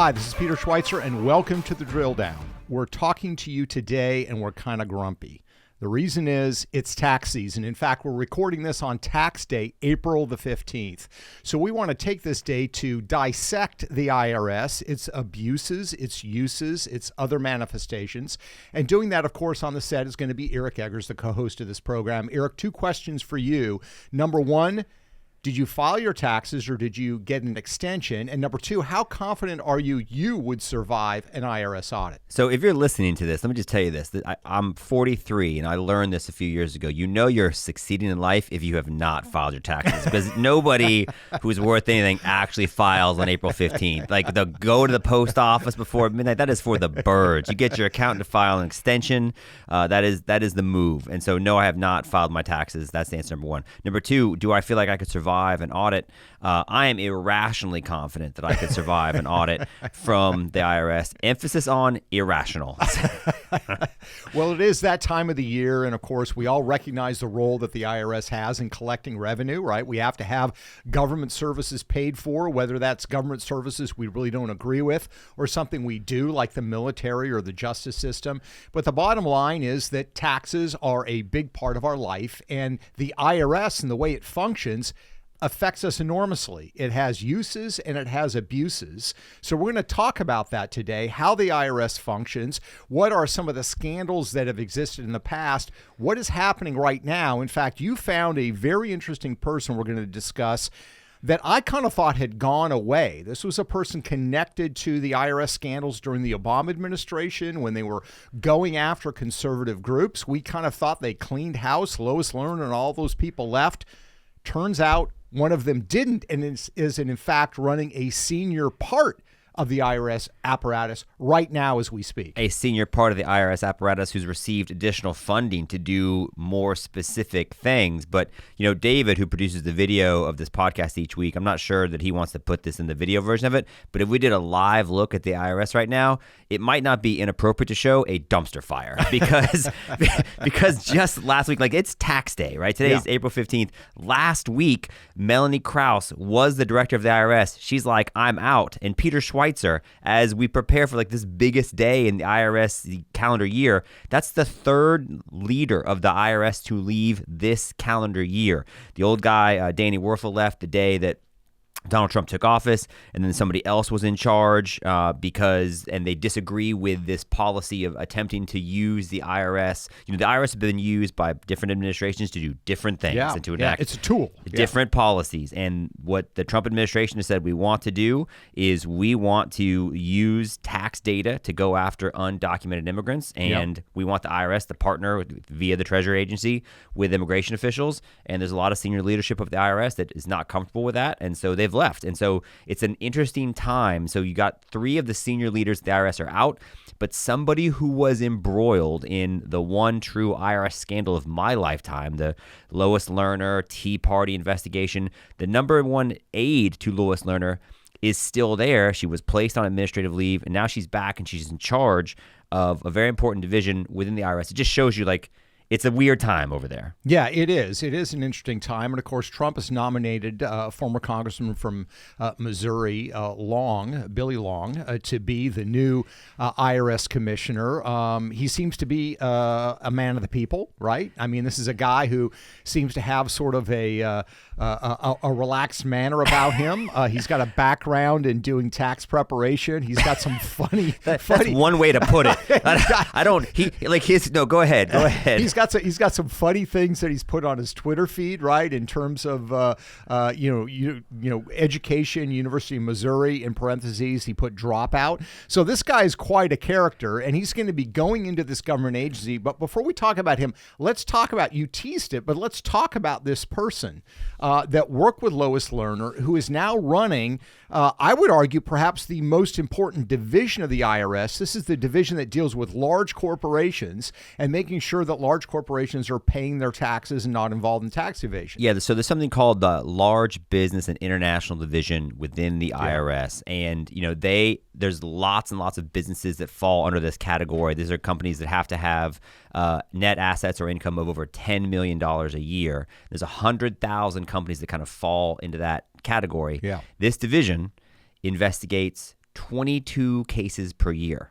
Hi, this is Peter Schweizer, and welcome to the Drill Down. We're talking to you today, and we're kind of grumpy. The reason is it's tax season. In fact, we're recording this on tax day, April the 15th. So we want to take this day to dissect the IRS, its abuses, its uses, its other manifestations. And doing that, of course, on the set is going to be 𝐃𝐫𝐢𝐥𝐥, the co-host of this program. Eric, two questions for you. Number one, did you file your taxes or did you get an extension? And number two, how confident are you would survive an IRS audit? So if you're listening to this, let me just tell you this. I'm 43 and I learned this a few years ago. You know you're succeeding in life if you have not filed your taxes, because nobody who's worth anything actually files on April 15th. Like, they'll go to the post office before midnight. That is for the birds. You get your accountant to file an extension. That is the move. And so no, I have not filed my taxes. That's the answer number one. Number two, do I feel like I could survive an audit? I am irrationally confident that I could survive an audit from the IRS. Emphasis on irrational. Well, it is that time of the year, and of course, we all recognize the role that the IRS has in collecting revenue, right? We have to have government services paid for, whether that's government services we really don't agree with or something we do, like the military or the justice system. But the bottom line is that taxes are a big part of our life, and the IRS and the way it functions affects us enormously. It has uses and it has abuses. So we're going to talk about that today, how the IRS functions, what are some of the scandals that have existed in the past, what is happening right now. In fact, you found a very interesting person we're going to discuss that I kind of thought had gone away. This was a person connected to the IRS scandals during the Obama administration when they were going after conservative groups. We kind of thought they cleaned house. Lois Lerner and all those people left. Turns out one of them didn't, and is in fact running a senior part of the IRS apparatus right now as we speak. A senior part of the IRS apparatus who's received additional funding to do more specific things. But, you know, David, who produces the video of this podcast each week, I'm not sure that he wants to put this in the video version of it, but if we did a live look at the IRS right now, it might not be inappropriate to show a dumpster fire because just last week, like, it's tax day, right? Today is April 15th. Last week, Melanie Krause was the director of the IRS. She's like, I'm out. And Peter Schweizer, as we prepare for like this biggest day in the IRS calendar year, that's the third leader of the IRS to leave this calendar year. The old guy, Danny Werfel, left the day that Donald Trump took office, and then somebody else was in charge and they disagree with this policy of attempting to use the IRS. You know, the IRS has been used by different administrations to do different things and to enact it's a tool. Different policies. And what the Trump administration has said we want to do is we want to use tax data to go after undocumented immigrants, and we want the IRS to partner via the Treasury Agency with immigration officials. And there's a lot of senior leadership of the IRS that is not comfortable with that, and so they've left. And so it's an interesting time. So you got three of the senior leaders of the IRS are out, but somebody who was embroiled in the one true IRS scandal of my lifetime, the Lois Lerner Tea Party investigation, the number one aide to Lois Lerner is still there. She was placed on administrative leave, and now she's back and she's in charge of a very important division within the IRS. It just shows you, like, it's a weird time over there. Yeah, it is. It is an interesting time. And of course, Trump has nominated former congressman from Missouri, Billy Long, to be the new IRS commissioner. He seems to be a man of the people, right? I mean, this is a guy who seems to have sort of a relaxed manner about him. He's got a background in doing tax preparation. He's got some funny. That's one way to put it. Go ahead. He's got some funny things that he's put on his Twitter feed, right? In terms of education, University of Missouri, in parentheses, he put dropout. So this guy is quite a character, and he's going to be going into this government agency. But before we talk about him, let's talk about, you teased it, but let's talk about this person that worked with Lois Lerner, who is now running, I would argue, perhaps the most important division of the IRS. This is the division that deals with large corporations and making sure that large corporations are paying their taxes and not involved in tax evasion. Yeah, so there's something called the Large Business and International Division within the IRS. And, you know, there's lots and lots of businesses that fall under this category. These are companies that have to have net assets or income of over $10 million a year. There's 100,000 companies that kind of fall into that category. Yeah. This division investigates 22 cases per year.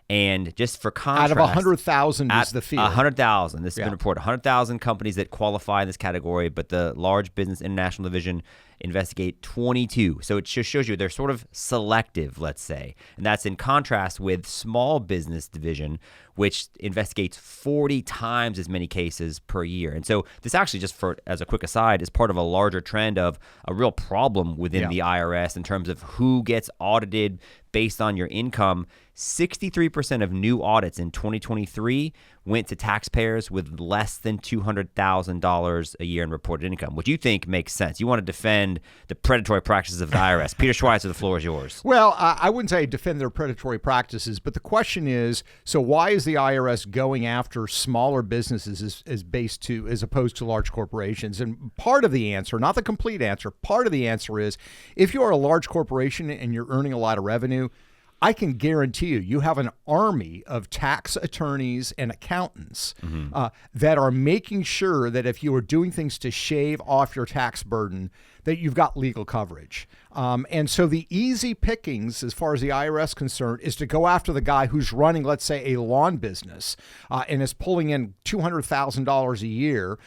And just for contrast, out of 100,000 is the field. 100,000. This has been reported. 100,000 companies that qualify in this category, but the Large Business International Division investigate 22. So it just shows you they're sort of selective, let's say. And that's in contrast with Small Business Division, which investigates 40 times as many cases per year. And so this actually, just for as a quick aside, is part of a larger trend of a real problem within the IRS in terms of who gets audited based on your income. 63% of new audits in 2023 went to taxpayers with less than $200,000 a year in reported income, which you think makes sense. You want to defend the predatory practices of the IRS. Peter Schweizer, the floor is yours. Well, I wouldn't say defend their predatory practices, but the question is, so why is the IRS going after smaller businesses as opposed to large corporations? And part of the answer, not the complete answer, part of the answer is if you are a large corporation and you're earning a lot of revenue, I can guarantee you have an army of tax attorneys and accountants that are making sure that if you are doing things to shave off your tax burden, that you've got legal coverage. And so the easy pickings, as far as the IRS is concerned, is to go after the guy who's running, let's say, a lawn business and is pulling in $200,000 a year.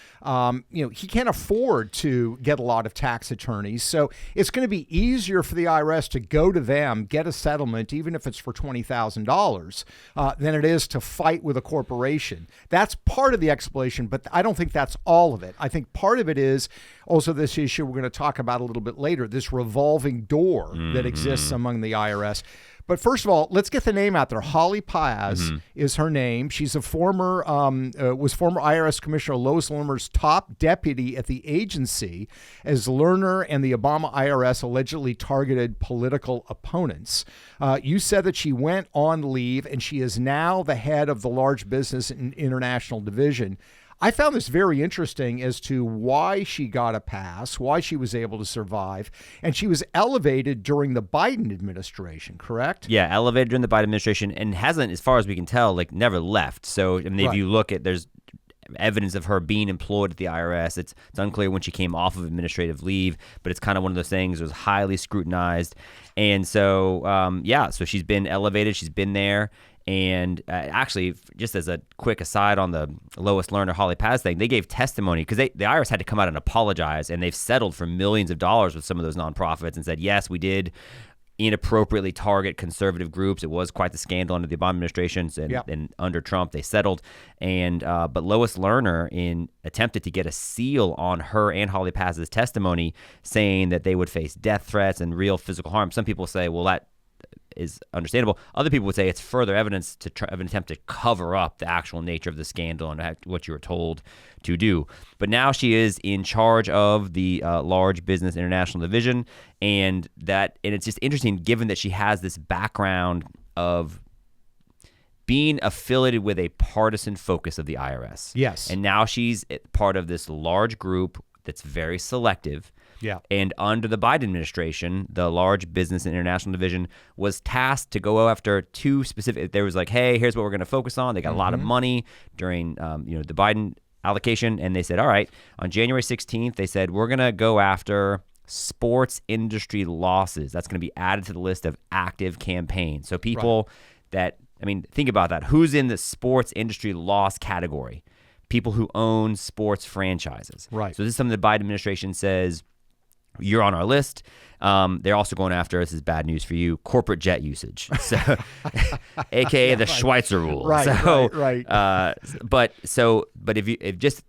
He can't afford to get a lot of tax attorneys. So it's going to be easier for the IRS to go to them, get a settlement, even if it's for $20,000, than it is to fight with a corporation. That's part of the explanation, but I don't think that's all of it. I think part of it is also this issue we're going to talk about a little bit later, this revolving door that exists among the IRS. But first of all, let's get the name out there. Holly Paz is her name. She's a former IRS Commissioner Lois Lerner's top deputy at the agency as Lerner and the Obama IRS allegedly targeted political opponents. You said that she went on leave and she is now the head of the Large Business and International Division. I found this very interesting as to why she got a pass, why she was able to survive, and she was elevated during the Biden administration, correct? Yeah, elevated during the Biden administration and hasn't, as far as we can tell, never left. So if you look at, there's evidence of her being employed at the IRS. It's unclear when she came off of administrative leave, but it's kind of one of those things that was highly scrutinized. And so, so she's been elevated. She's been there. And actually, just as a quick aside on the Lois Lerner, Holly Paz thing, they gave testimony because the IRS had to come out and apologize, and they've settled for millions of dollars with some of those nonprofits and said, yes, we did inappropriately target conservative groups. It was quite the scandal under the Obama administration, and under Trump they settled. And but Lois Lerner attempted to get a seal on her and Holly Paz's testimony, saying that they would face death threats and real physical harm. Some people say, well, that is understandable. Other people would say it's further evidence of an attempt to cover up the actual nature of the scandal and what you were told to do. But now she is in charge of the Large Business International Division, and it's just interesting given that she has this background of being affiliated with a partisan focus of the IRS. Yes. And now she's part of this large group that's very selective. Yeah. And under the Biden administration, the Large Business and International Division was tasked to go after two specific. There was hey, here's what we're going to focus on. They got a lot of money during the Biden allocation, and they said, all right, on January 16th, they said we're going to go after sports industry losses. That's going to be added to the list of active campaigns. So people think about that. Who's in the sports industry loss category? People who own sports franchises. Right. So this is something the Biden administration says, you're on our list. They're also going after, this is bad news for you, corporate jet usage, so, aka the Schweizer rule. Right. But if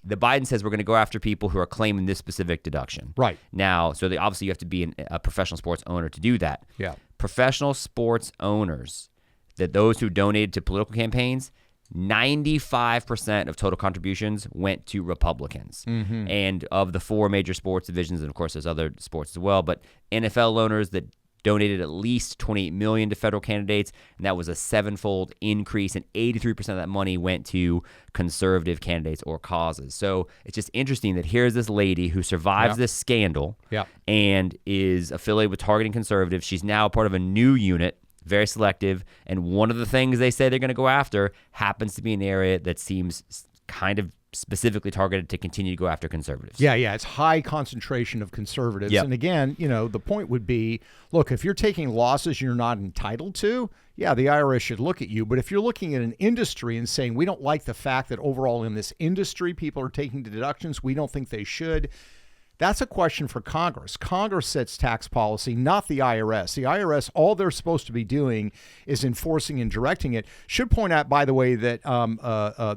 the Biden says we're going to go after people who are claiming this specific deduction. Right. Now, so obviously you have to be a professional sports owner to do that. Yeah. Professional sports owners, those who donated to political campaigns, 95% of total contributions went to Republicans. And of the four major sports divisions, and of course there's other sports as well, but NFL owners that donated at least $28 million to federal candidates, and that was a sevenfold increase, and 83% of that money went to conservative candidates or causes. So it's just interesting that here's this lady who survives this scandal and is affiliated with targeting conservatives. She's now part of a new unit, very selective, and one of the things they say they're going to go after happens to be an area that seems kind of specifically targeted to continue to go after conservatives. Yeah, it's high concentration of conservatives. Yep. And again, the point would be, look, if you're taking losses you're not entitled to, yeah, the IRS should look at you. But if you're looking at an industry and saying, we don't like the fact that overall in this industry people are taking deductions, we don't think they should, that's a question for Congress. Congress sets tax policy, not the IRS. The IRS, all they're supposed to be doing is enforcing and directing it. Should point out, by the way, that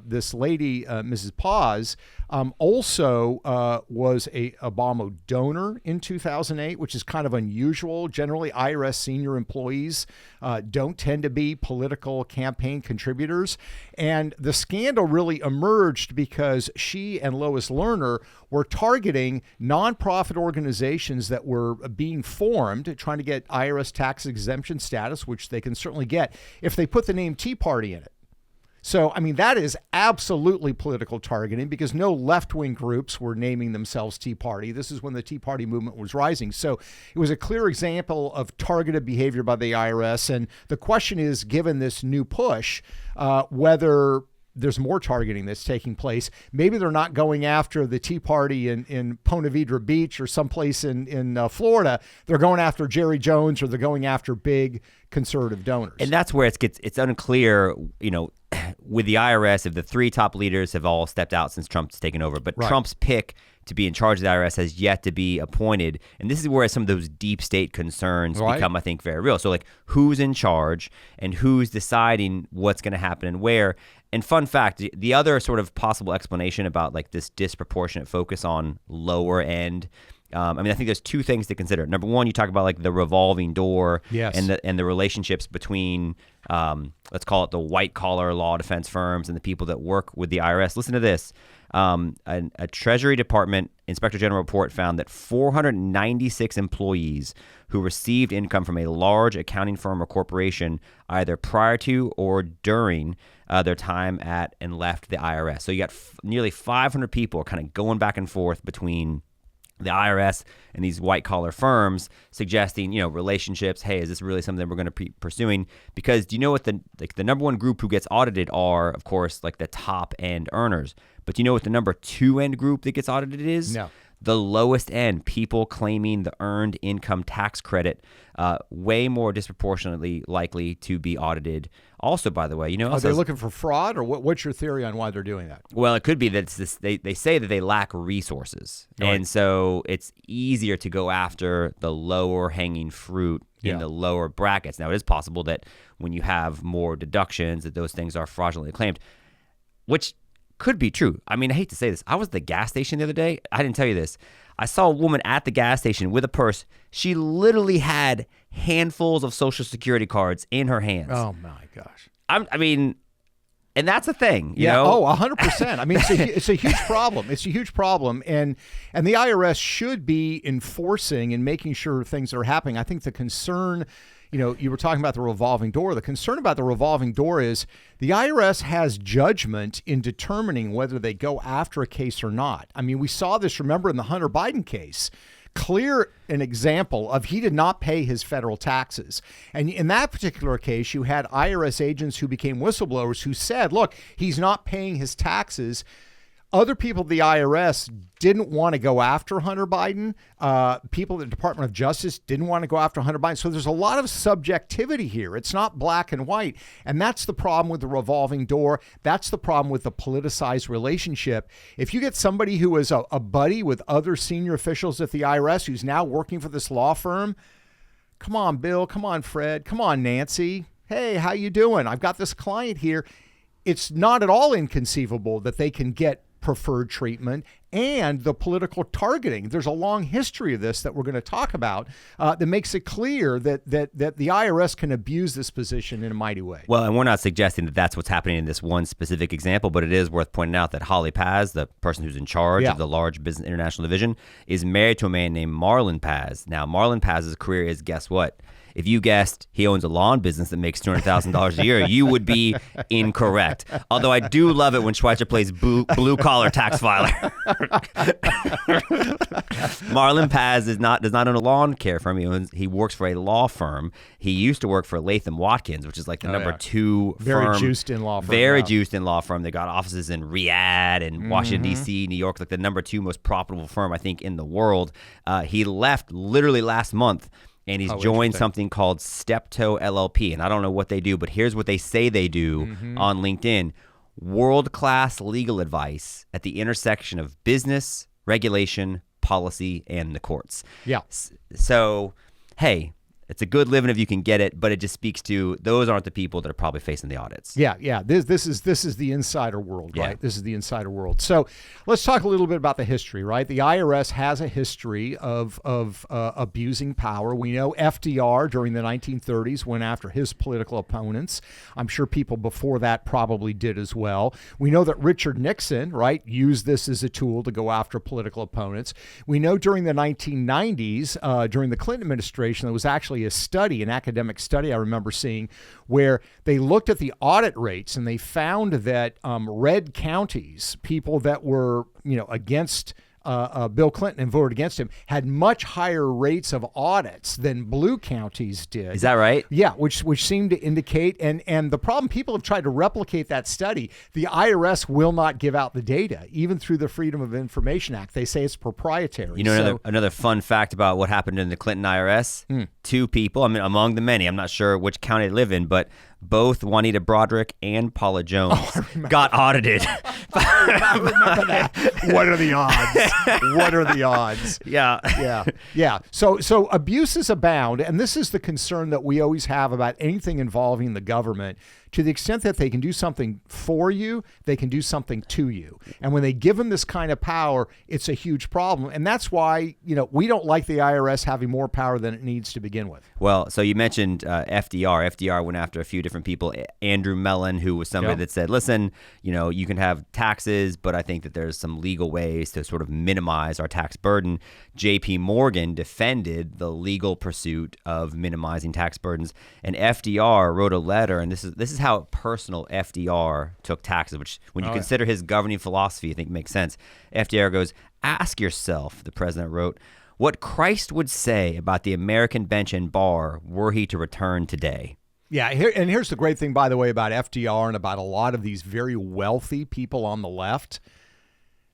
this lady, Mrs. Paz, also was a Obama donor in 2008, which is kind of unusual. Generally, IRS senior employees don't tend to be political campaign contributors. And the scandal really emerged because she and Lois Lerner were targeting nonprofit organizations that were being formed, trying to get IRS tax exemption status, which they can certainly get if they put the name Tea Party in it. So, I mean, that is absolutely political targeting because no left-wing groups were naming themselves Tea Party. This is when the Tea Party movement was rising. So it was a clear example of targeted behavior by the IRS. And the question is, given this new push, whether there's more targeting that's taking place. Maybe they're not going after the Tea Party in Ponte Vedra Beach or someplace in Florida. They're going after Jerry Jones, or they're going after big conservative donors. And that's where it's unclear, with the IRS, if the three top leaders have all stepped out since Trump's taken over. But Right. Trump's pick to be in charge of the IRS has yet to be appointed. And this is where some of those deep state concerns Right. become, I think, very real. So, like, who's in charge and who's deciding what's going to happen and where? And fun fact, the other sort of possible explanation about, like, this disproportionate focus on lower end, I think there's two things to consider. Number one, you talk about, like, the revolving door. Yes. and the relationships between, let's call it the white collar law defense firms and the people that work with the IRS. Listen to this. A Treasury Department Inspector General report found that 496 employees who received income from a large accounting firm or corporation either prior to or during their time at and left the IRS. So you got nearly 500 people kind of going back and forth between the IRS and these white collar firms, suggesting, relationships. Hey, is this really something that we're going to be pursuing? Because do you know what the number one group who gets audited are, of course, like the top end earners. But do you know what the number two end group that gets audited is? No. The lowest end, people claiming the earned income tax credit, way more disproportionately likely to be audited. Also, by the way, Are they looking for fraud, or what's your theory on why they're doing that? Well, it could be that it's this, they say that they lack resources. Right. And so it's easier to go after the lower hanging fruit in the lower brackets. Now, it is possible that when you have more deductions, that those things are fraudulently claimed, which could be true. I mean, I hate to say this. I was at the gas station the other day. I didn't tell you this. I saw a woman at the gas station with a purse. She literally had handfuls of Social Security cards in her hands. Oh, my gosh. And that's a thing, you Yeah. know? Oh, 100%. I mean, it's a huge problem. It's a huge problem. And the IRS should be enforcing and making sure things are happening. I think the concern, you were talking about the revolving door. The concern about the revolving door is the IRS has judgment in determining whether they go after a case or not. I mean, we saw this, remember, in the Hunter Biden case. Clear an example of he did not pay his federal taxes. And in that particular case, you had IRS agents who became whistleblowers who said, look, he's not paying his taxes. Other people at the IRS didn't want to go after Hunter Biden. People at the Department of Justice didn't want to go after Hunter Biden. So there's a lot of subjectivity here. It's not black and white. And that's the problem with the revolving door. That's the problem with the politicized relationship. If you get somebody who is a buddy with other senior officials at the IRS who's now working for this law firm, come on, Bill. Come on, Fred. Come on, Nancy. Hey, how you doing? I've got this client here. It's not at all inconceivable that they can get preferred treatment and the political targeting. There's a long history of this that we're going to talk about that makes it clear that the IRS can abuse this position in a mighty way. Well, and we're not suggesting that that's what's happening in this one specific example, but it is worth pointing out that Holly Paz, the person who's in charge of the large business international division, is married to a man named Marlon Paz. Now, Marlon Paz's career is, guess what? If you guessed he owns a lawn business that makes $200,000 a year, you would be incorrect. Although I do love it when Schweizer plays blue collar tax filer. Marlon Paz does not own a lawn care firm. He works for a law firm. He used to work for Latham Watkins, which is like the number 2 firm. Very juiced in law firm. Very juiced in law firm. They got offices in Riyadh and Washington, D.C., New York, like the number 2 most profitable firm, I think, in the world. He left literally last month, and he's joined something called Steptoe LLP. And I don't know what they do, but here's what they say they do on LinkedIn. World-class legal advice at the intersection of business, regulation, policy, and the courts. Yeah. So, hey, it's a good living if you can get it, but it just speaks to those aren't the people that are probably facing the audits. Yeah. This is the insider world, right? This is the insider world. So let's talk a little bit about the history, right? The IRS has a history of abusing power. We know FDR during the 1930s went after his political opponents. I'm sure people before that probably did as well. We know that Richard Nixon, right, used this as a tool to go after political opponents. We know during the 1990s, during the Clinton administration, there was actually an academic study I remember seeing, where they looked at the audit rates and they found that red counties, people that were, against Bill Clinton and voted against him, had much higher rates of audits than blue counties did. Is that right? Yeah, which seemed to indicate, and the problem, people have tried to replicate that study. The IRS will not give out the data, even through the Freedom of Information Act. They say it's proprietary. Another fun fact about what happened in the Clinton IRS, 2 people, among the many, I'm not sure which county they live in, but both Juanita Broaddrick and Paula Jones got audited. I remember that. What are the odds? What are the odds? Yeah. So abuses abound, and this is the concern that we always have about anything involving the government. To the extent that they can do something for you, they can do something to you. And when they give them this kind of power, it's a huge problem. And that's why, we don't like the IRS having more power than it needs to begin with. Well, so you mentioned FDR. FDR went after a few different people. Andrew Mellon, who was somebody that said, listen, you can have taxes, but I think that there's some legal ways to sort of minimize our tax burden. J.P. Morgan defended the legal pursuit of minimizing tax burdens. And FDR wrote a letter, and this is how personal FDR took taxes, which when you consider his governing philosophy, I think makes sense. FDR goes, ask yourself, the president wrote, what Christ would say about the American bench and bar were he to return today. Yeah, here's the great thing, by the way, about FDR and about a lot of these very wealthy people on the left.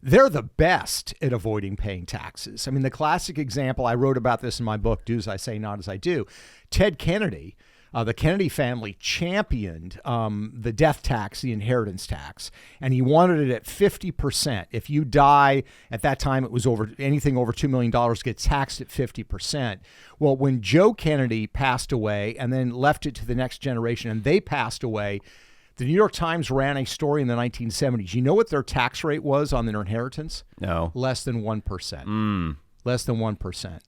They're the best at avoiding paying taxes. The classic example, I wrote about this in my book, Do As I Say, Not As I Do. Ted Kennedy, the Kennedy family championed the death tax, the inheritance tax, and he wanted it at 50%. If you die, at that time it was anything over $2 million gets taxed at 50%. Well, when Joe Kennedy passed away and then left it to the next generation and they passed away, the New York Times ran a story in the 1970s. You know what their tax rate was on their inheritance? No. Less than 1%. Less than 1%.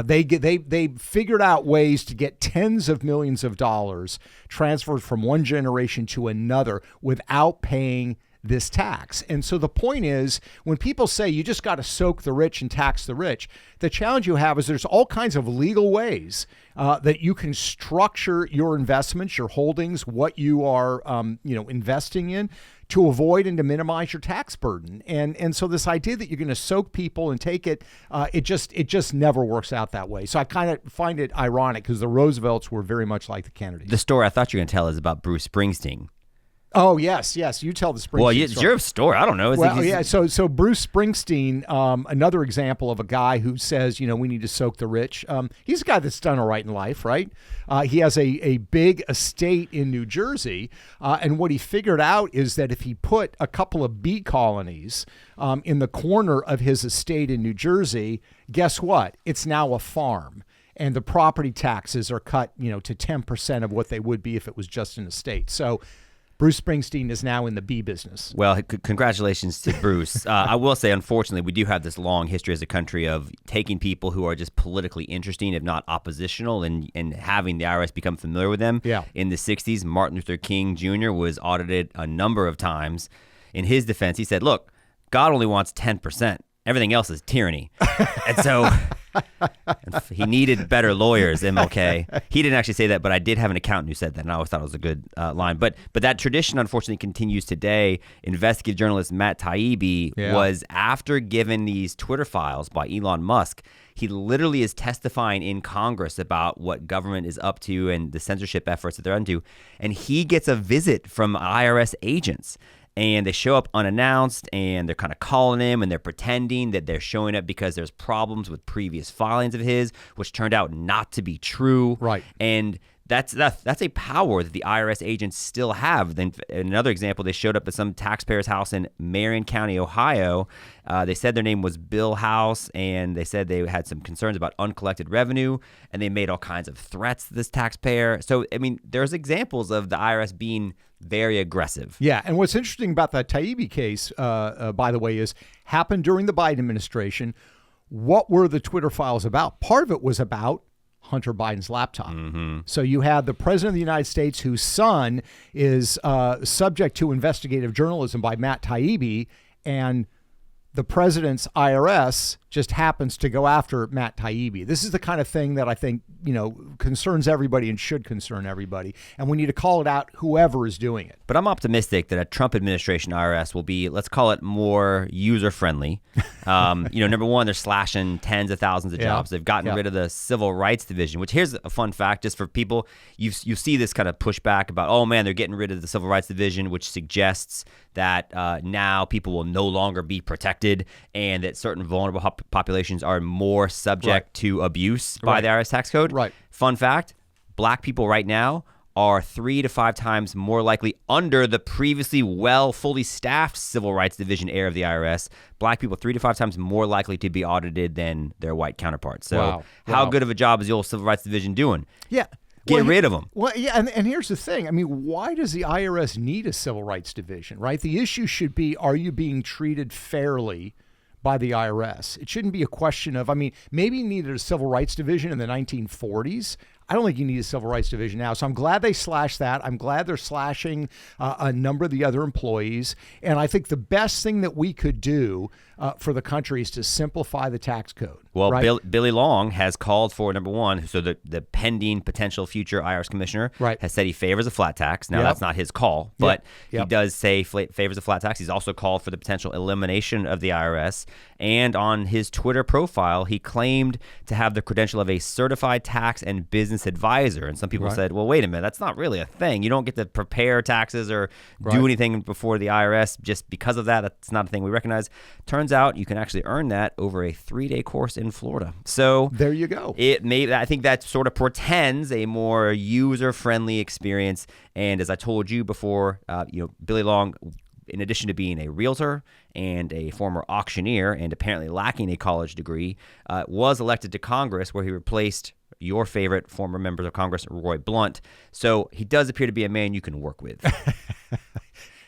They figured out ways to get tens of millions of dollars transferred from one generation to another without paying this tax. And so the point is, when people say you just got to soak the rich and tax the rich, the challenge you have is there's all kinds of legal ways that you can structure your investments, your holdings, what you are investing in, to avoid and to minimize your tax burden. And so this idea that you're going to soak people and take it, it just never works out that way. So I kind of find it ironic because the Roosevelts were very much like the Kennedys. The story I thought you were going to tell is about Bruce Springsteen. Oh, yes. You tell the Springsteen story. It's your story. I don't know. So Bruce Springsteen, another example of a guy who says, we need to soak the rich. He's a guy that's done all right in life, right? He has a big estate in New Jersey, and what he figured out is that if he put a couple of bee colonies in the corner of his estate in New Jersey, guess what? It's now a farm. And the property taxes are cut, to 10% of what they would be if it was just an estate. So Bruce Springsteen is now in the bee business. Well, congratulations to Bruce. I will say, unfortunately, we do have this long history as a country of taking people who are just politically interesting, if not oppositional, and having the IRS become familiar with them. Yeah. In the 60s, Martin Luther King Jr. was audited a number of times. In his defense, he said, look, God only wants 10%. Everything else is tyranny. And so He needed better lawyers, MLK. He didn't actually say that, but I did have an accountant who said that, and I always thought it was a good line. But that tradition, unfortunately, continues today. Investigative journalist Matt Taibbi was, after given these Twitter files by Elon Musk, he literally is testifying in Congress about what government is up to and the censorship efforts that they're into. And he gets a visit from IRS agents. And they show up unannounced, and they're kind of calling him, and they're pretending that they're showing up because there's problems with previous filings of his, which turned out not to be true. Right. And that's a power that the IRS agents still have. Then another example, they showed up at some taxpayer's house in Marion County, Ohio. They said their name was Bill House, and they said they had some concerns about uncollected revenue, and they made all kinds of threats to this taxpayer. So, I mean, there's examples of the IRS being very aggressive. Yeah, and what's interesting about that Taibbi case, by the way, is happened during the Biden administration. What were the Twitter files about? Part of it was about Hunter Biden's laptop. Mm-hmm. So you had the president of the United States, whose son is subject to investigative journalism by Matt Taibbi, and the president's IRS just happens to go after Matt Taibbi. This is the kind of thing that I think, concerns everybody and should concern everybody. And we need to call it out, whoever is doing it. But I'm optimistic that a Trump administration IRS will be, let's call it, more user-friendly. Number one, they're slashing tens of thousands of jobs. They've gotten rid of the Civil Rights Division, which, here's a fun fact just for people. You see this kind of pushback about, oh man, they're getting rid of the Civil Rights Division, which suggests that now people will no longer be protected and that certain vulnerable populations are more subject to abuse by the IRS tax code. Right. Fun fact, black people right now are 3 to 5 times more likely under the previously fully staffed Civil Rights Division era of the IRS. Black people 3 to 5 times more likely to be audited than their white counterparts. So how good of a job is the old Civil Rights Division doing? Yeah. Get rid of them. Well, yeah, and here's the thing. I mean, why does the IRS need a Civil Rights Division, right? The issue should be, are you being treated fairly by the IRS? It shouldn't be a question of, maybe you needed a Civil Rights Division in the 1940s. I don't think you need a Civil Rights Division now. So I'm glad they slashed that. I'm glad they're slashing a number of the other employees. And I think the best thing that we could do for the country is to simplify the tax code. Well, right? Billy Long has called for, number one, so the pending potential future IRS commissioner has said he favors a flat tax. Now, that's not his call, but he does say favors a flat tax. He's also called for the potential elimination of the IRS. And on his Twitter profile, he claimed to have the credential of a certified tax and business advisor. And some people said, well, wait a minute, that's not really a thing. You don't get to prepare taxes or do anything before the IRS just because of that. That's not a thing we recognize. Turns out you can actually earn that over a 3-day course in Florida. So there you go. I think that sort of portends a more user-friendly experience. And as I told you before, Billy Long, in addition to being a realtor and a former auctioneer and apparently lacking a college degree, was elected to Congress, where he replaced your favorite former members of Congress, Roy Blunt. So he does appear to be a man you can work with.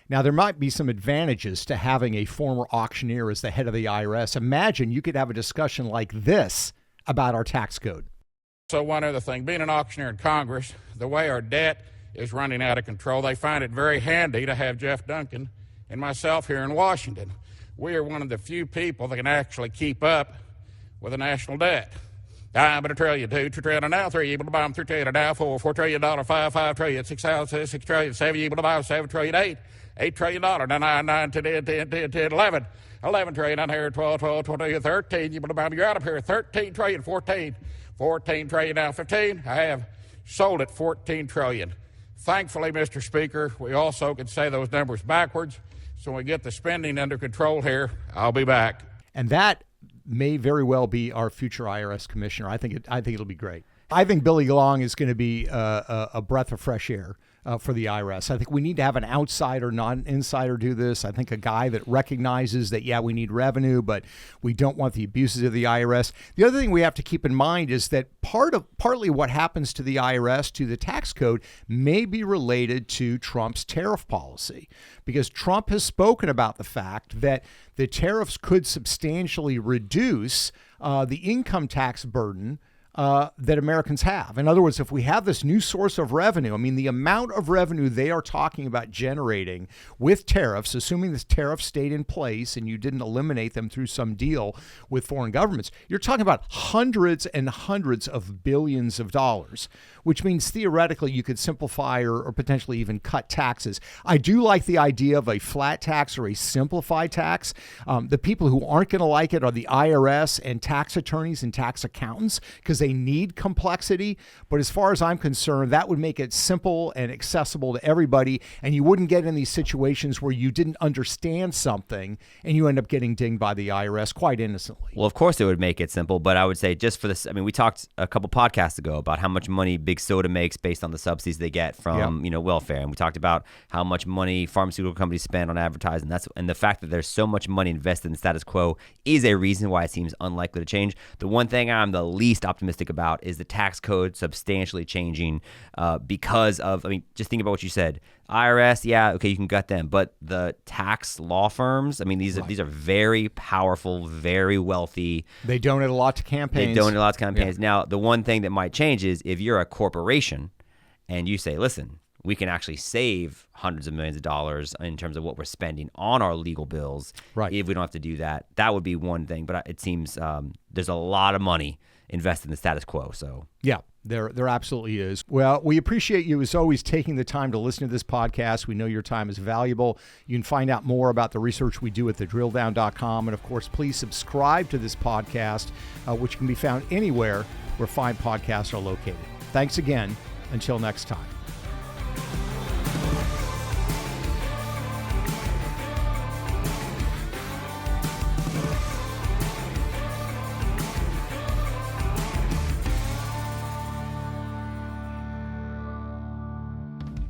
Now, there might be some advantages to having a former auctioneer as the head of the IRS. Imagine you could have a discussion like this about our tax code. So one other thing, being an auctioneer in Congress, the way our debt is running out of control, they find it very handy to have Jeff Duncan and myself here in Washington. We are one of the few people that can actually keep up with the national debt. I'm but $1 trillion, $2 trillion now, $3 trillion now, $4 trillion, $5 trillion, $6 trillion, $7 trillion, $8 trillion, $9, 9, 10, 11 trillion down here, 12, 13, you're out of here, 13 trillion, 14 trillion now, 15. I have sold it 14 trillion. Thankfully, Mr. Speaker, we also can say those numbers backwards. So when we get the spending under control here, I'll be back. And that may very well be our future IRS commissioner. I think it'll be great. I think Billy Long is going to be a breath of fresh air for the IRS. I think we need to have an outsider, not an insider, do this. I think a guy that recognizes that, we need revenue, but we don't want the abuses of the IRS. The other thing we have to keep in mind is that partly what happens to the IRS, to the tax code, may be related to Trump's tariff policy, because Trump has spoken about the fact that the tariffs could substantially reduce the income tax burden that Americans have. In other words, if we have this new source of revenue, I mean, the amount of revenue they are talking about generating with tariffs, assuming this tariff stayed in place and you didn't eliminate them through some deal with foreign governments, you're talking about hundreds and hundreds of billions of dollars, which means theoretically you could simplify or potentially even cut taxes. I do like the idea of a flat tax or a simplified tax. The people who aren't going to like it are the IRS and tax attorneys and tax accountants, because they need complexity. But as far as I'm concerned, that would make it simple and accessible to everybody, and you wouldn't get in these situations where you didn't understand something and you end up getting dinged by the IRS quite innocently. Well, of course it would make it simple, but I would say just for this, I mean, we talked a couple podcasts ago about how much money Big Soda makes based on the subsidies they get from, welfare. And we talked about how much money pharmaceutical companies spend on advertising. And the fact that there's so much money invested in the status quo is a reason why it seems unlikely to change. The one thing I'm the least optimistic about is the tax code substantially changing because of, I mean, just think about what you said. IRS, yeah, okay, you can gut them, but the tax law firms, I mean, these are very powerful, very wealthy. They donate a lot to campaigns. Yeah. Now, the one thing that might change is if you're a corporation and you say, listen, we can actually save hundreds of millions of dollars in terms of what we're spending on our legal bills. Right. If we don't have to do that, that would be one thing. But it seems there's a lot of money invested in the status quo. So yeah. There absolutely is. Well, we appreciate you, as always, taking the time to listen to this podcast. We know your time is valuable. You can find out more about the research we do at thedrilldown.com. And, of course, please subscribe to this podcast, which can be found anywhere where fine podcasts are located. Thanks again. Until next time.